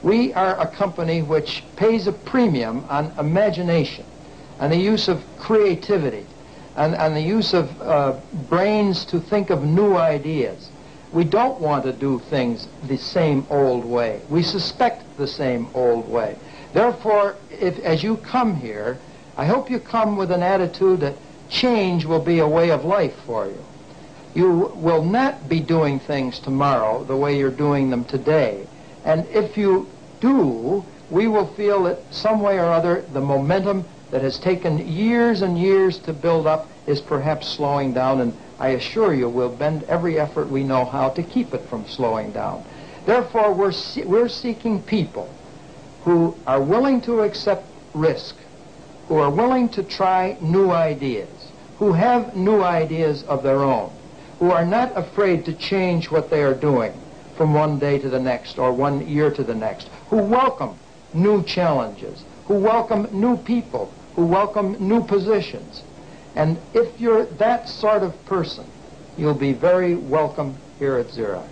We are a company which pays a premium on imagination and the use of creativity and the use of brains to think of new ideas. We don't want to do things the same old way. We suspect the same old way. Therefore, as you come here, I hope you come with an attitude that change will be a way of life for you. You will not be doing things tomorrow the way you're doing them today. And if you do, we will feel that some way or other the momentum that has taken years and years to build up is perhaps slowing down, and I assure you we'll bend every effort we know how to keep it from slowing down. Therefore, we're seeking people who are willing to accept risk, who are willing to try new ideas, who have new ideas of their own, who are not afraid to change what they are doing from one day to the next or 1 year to the next, who welcome new challenges, who welcome new people, who welcome new positions. And if you're that sort of person, you'll be very welcome here at Xerox.